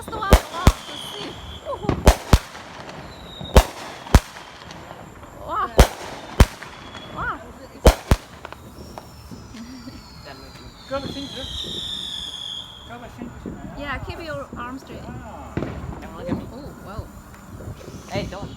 That's the one I want to see. Wow. Wow. Yeah, keep your arms straight. Oh, whoa. Hey, don't.